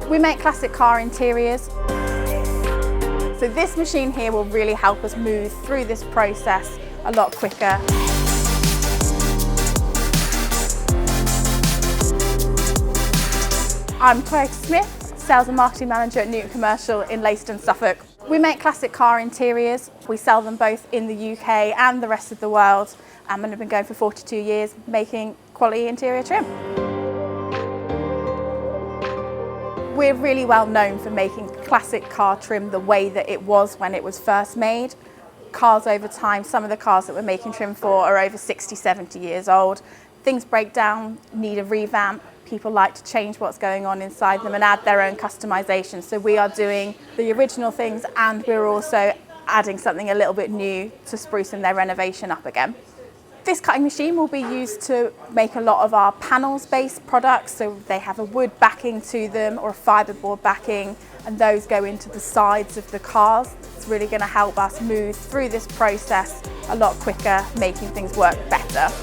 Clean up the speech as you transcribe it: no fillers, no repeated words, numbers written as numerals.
We make classic car interiors. So this machine here will really help us move through this process a lot quicker. I'm Claire Smith, Sales and Marketing Manager at Newton Commercial in Leiston, Suffolk. We make classic car interiors. We sell them both in the UK and the rest of the world, and have been going for 42 years making quality interior trim. We're really well known for making classic car trim the way that it was when it was first made. Cars over time, some of the cars that we're making trim for are over 60, 70 years old. Things break down, need a revamp. People like to change what's going on inside them and add their own customization. So we are doing the original things, and we're also adding something a little bit new to sprucing their renovation up again. This cutting machine will be used to make a lot of our panels-based products, so they have a wood backing to them or a fiberboard backing, and those go into the sides of the cars. It's really going to help us move through this process a lot quicker, making things work better.